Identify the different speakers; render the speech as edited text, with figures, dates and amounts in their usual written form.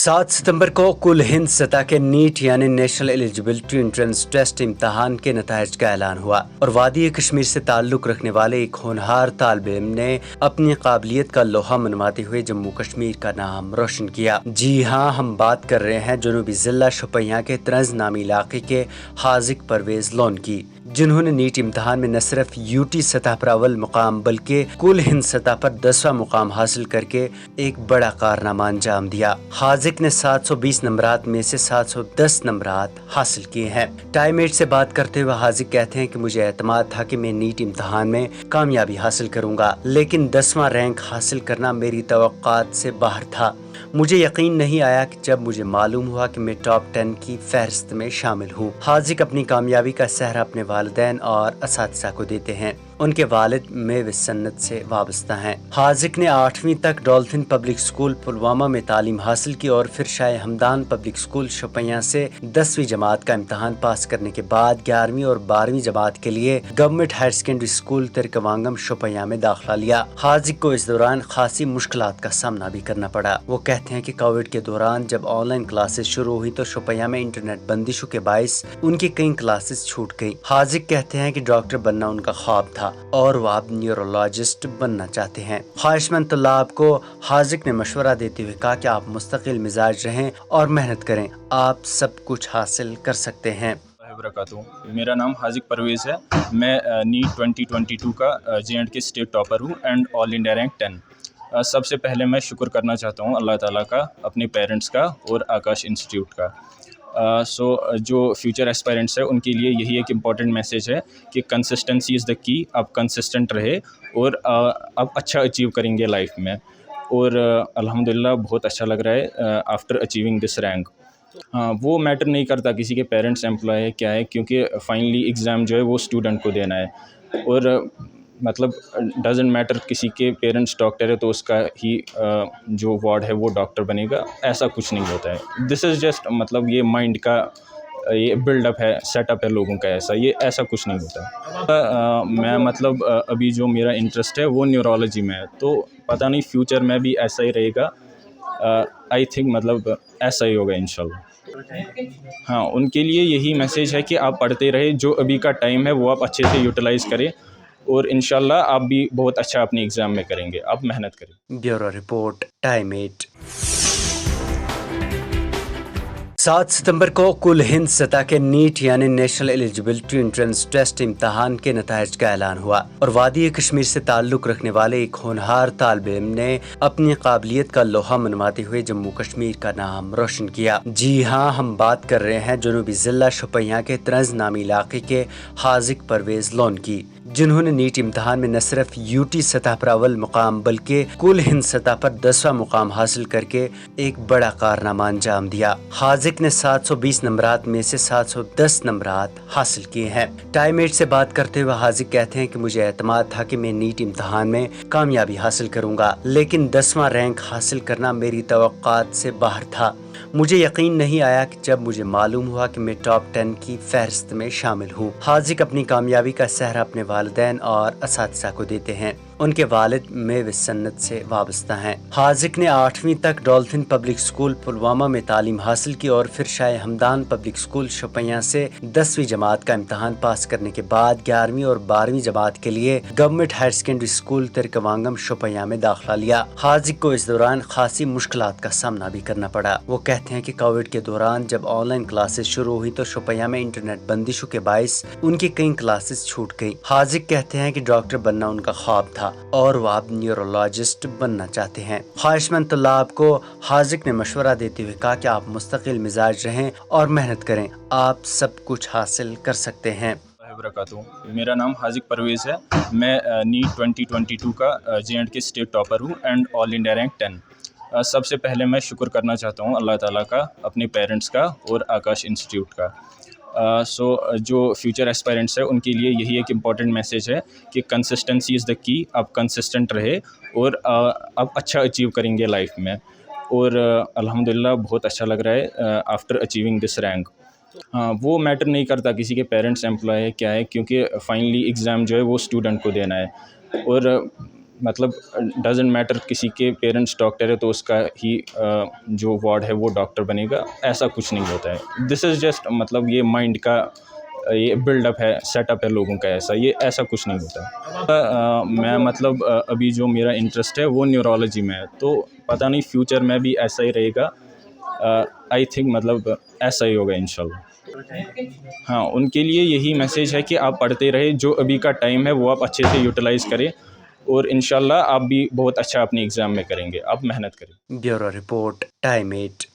Speaker 1: 7 सितंबर को कुल हिंद सतह के नीट यानी नेशनल एलिजिबिलिटी एंट्रेंस टेस्ट इम्तहान के नताइज का ऐलान हुआ और वादी कश्मीर से ताल्लुक रखने वाले एक होनहार तालिब इल्म ने अपनी काबिलियत का लोहा मनवाते हुए जम्मू कश्मीर का नाम रोशन किया। जी हाँ, हम बात कर रहे हैं जनूबी जिला शोपियां के त्रंज नामी इलाके के हाजिक परवेज लोन की, जिन्होंने नीट इम्तहान में न सिर्फ यूटी सतह पर अव्वल मुकाम बल्कि कुल हिंद सतह पर 10वां मुकाम हासिल करके एक बड़ा कारनामा अंजाम दिया। हाजिक ने 720 नंबरात में से 710 नंबरात हासिल किए हैं। टाइमेट से बात करते हुए हाजिक कहते हैं कि मुझे एतमाद था कि मैं नीट इम्तहान में कामयाबी हासिल करूंगा, लेकिन 10वां रैंक हासिल करना मेरी तवक्कात से बाहर था। मुझे यकीन नहीं आया कि जब मुझे मालूम हुआ कि मैं टॉप 10 की फहरिस्त में शामिल हूँ। हाजिक अपनी कामयाबी का सहरा अपने वालिदैन और असातिज़ा को देते हैं। उनके वालिद में सन्नत से वाबस्ता हैं। हाजिक ने 8वीं तक डॉल्फिन पब्लिक स्कूल पुलवामा में तालीम हासिल की और फिर शाह हमदान पब्लिक स्कूल शोपियां से 10वीं जमात का इम्तहान पास करने के बाद 11वीं और 12वीं जमात के लिए government higher secondary school Tirkawangam Shopian में दाखिला लिया। हाजिक को इस दौरान खासी मुश्किलात का सामना भी करना पड़ा। वो कहते हैं कि कोविड के दौरान जब ऑनलाइन क्लासेस शुरू हुई तो शोपियां में इंटरनेट बंदिशों के बाइस उनकी कई क्लासेस छूट गई। हाजिक कहते हैं कि डॉक्टर बनना उनका ख्वाब था और वो अब न्यूरोलॉजिस्ट बनना चाहते हैं। ख्वाहिशमंद तल्लाब को हाजिक ने मशवरा देते हुए कहा कि आप मुस्तकिल मिजाज रहें और मेहनत करें, आप सब कुछ हासिल कर सकते हैं।
Speaker 2: मेरा नाम हाजिक परवेज़ है। मैं नीट 2022 का J&K स्टेट टॉपर हूँ एंड ऑल इंडिया रैंक 10। सबसे पहले मैं शुक्र करना चाहता हूँ अल्लाह ताला का, अपने पेरेंट्स का और आकाश इंस्टीट्यूट का। जो फ्यूचर एस्पायरेंट्स है उनके लिए यही एक इम्पॉर्टेंट मैसेज है कि कंसिस्टेंसी इज़ द की। आप कंसिस्टेंट रहे और आप अच्छा अचीव करेंगे लाइफ में। और अल्हम्दुलिल्लाह बहुत अच्छा लग रहा है आफ्टर अचीविंग दिस रैंक। हाँ, वो मैटर नहीं करता किसी के पेरेंट्स एम्प्लॉय है क्या है, क्योंकि फाइनली एग्ज़ाम जो है वो स्टूडेंट को देना है। और मतलब डजेंट मैटर किसी के पेरेंट्स डॉक्टर है तो उसका ही जो वार्ड है वो डॉक्टर बनेगा, ऐसा कुछ नहीं होता है। दिस इज़ जस्ट मतलब ये माइंड का ये बिल्डअप है, सेटअप है लोगों का, ऐसा कुछ नहीं होता। मैं मतलब अभी जो मेरा इंटरेस्ट है वो न्यूरोलॉजी में है, तो पता नहीं फ्यूचर में भी ऐसा ही रहेगा। आई थिंक मतलब ऐसा ही होगा इंशाल्लाह। हाँ, उनके लिए यही मैसेज है कि आप पढ़ते रहे, जो अभी का टाइम है वो आप अच्छे से यूटिलाइज़ करें और इंशाल्लाह आप भी बहुत अच्छा अपने एग्ज़ाम में करेंगे। आप मेहनत करें।
Speaker 1: Bureau report, time 8। 7 सितंबर को कुल हिंद सतह के नीट यानी नेशनल एलिजिबिलिटी एंट्रेंस टेस्ट इम्तहान के नताइज का ऐलान हुआ और वादी कश्मीर से ताल्लुक रखने वाले एक होनहार तालिब इल्म ने अपनी काबिलियत का लोहा मनवाते हुए जम्मू कश्मीर का नाम रोशन किया। जी हाँ, हम बात कर रहे हैं जनूबी जिला शोपियां के त्रंज नामी इलाके के हाजिक परवेज लोन की, जिन्होंने नीट इम्तहान में न सिर्फ यूटी सतह पर अव्वल मुकाम बल्कि कुल हिंद सतह पर 10वां मुकाम हासिल करके एक बड़ा कारनामा अंजाम दिया। हाजिक ने 720 नंबरात में से 710 नंबरात हासिल किए हैं। टाइमेट से बात करते हुए हाजिक कहते हैं कि मुझे एतमाद था कि मैं नीट इम्तहान में कामयाबी हासिल करूंगा, लेकिन 10वां रैंक हासिल करना मेरी तवक्कात से बाहर था। मुझे यकीन नहीं आया कि जब मुझे मालूम हुआ कि मैं टॉप 10 की फहरिस्त में शामिल हूँ। हाजिक अपनी कामयाबी का सहरा अपने वालिदैन और असातिज़ा को देते हैं। उनके वालिद में सन्नत से वाबस्ता हैं। हाजिक ने 8वीं तक डॉल्फिन पब्लिक स्कूल पुलवामा में तालीम हासिल की और फिर शाह हमदान पब्लिक स्कूल शोपियां से 10वीं जमात का इम्तहान पास करने के बाद 11वीं और 12वीं जमात के लिए government higher secondary school Tirkawangam Shopian में दाखिला लिया। हाजिक को इस दौरान खासी मुश्किलात का सामना भी करना पड़ा। वो कहते हैं कि कोविड के दौरान जब ऑनलाइन क्लासेस शुरू हुई तो शोपियां में इंटरनेट बंदिशों के बाइस उनकी कई क्लासेस छूट गई। हाजिक कहते हैं कि डॉक्टर बनना उनका ख्वाब था और वो अब न्यूरोलॉजिस्ट बनना चाहते हैं। ख्वाहिशमंद तल्लाब को हाजिक ने मशवरा देते हुए कहा कि आप मुस्तकिल मिजाज रहें और मेहनत करें, आप सब कुछ हासिल कर सकते हैं।
Speaker 2: मेरा नाम हाजिक परवेज़ है। मैं नीट 2022 का J&K स्टेट टॉपर हूँ एंड ऑल इंडिया रैंक 10। सबसे पहले मैं शुक्र करना चाहता हूँ अल्लाह ताला का, अपने पेरेंट्स का और आकाश इंस्टीट्यूट का। जो फ्यूचर एस्पायरेंट्स है उनके लिए यही एक इम्पॉर्टेंट मैसेज है कि कंसिस्टेंसी इज़ द की। आप कंसिस्टेंट रहे और आप अच्छा अचीव करेंगे लाइफ में। और अल्हम्दुलिल्लाह बहुत अच्छा लग रहा है आफ्टर अचीविंग दिस रैंक। हाँ, वो मैटर नहीं करता किसी के पेरेंट्स एम्प्लॉय है क्या है, क्योंकि फाइनली एग्ज़ाम जो है वो स्टूडेंट को देना है। और مطلب ڈزنٹ میٹر کسی کے پیرنٹس ڈاکٹر ہے تو اس کا ہی جو وارڈ ہے وہ ڈاکٹر بنے گا، ایسا کچھ نہیں ہوتا ہے. دس از جسٹ مطلب یہ مائنڈ کا یہ بلڈ اپ ہے، سیٹ اپ ہے لوگوں کا، ایسا کچھ نہیں ہوتا. میں مطلب ابھی جو میرا انٹرسٹ ہے وہ نیورولوجی میں ہے، تو پتہ نہیں فیوچر میں بھی ایسا ہی رہے گا. آئی تھنک مطلب ایسا ہی ہوگا انشاءاللہ. ہاں، ان کے لیے یہی میسیج ہے کہ آپ پڑھتے رہے، جو ابھی کا ٹائم ہے وہ آپ اچھے سے یوٹیلائز کریں، اور انشاءاللہ آپ بھی بہت اچھا اپنی ایگزام میں کریں گے. آپ محنت کریں.
Speaker 1: Bureau report time 8.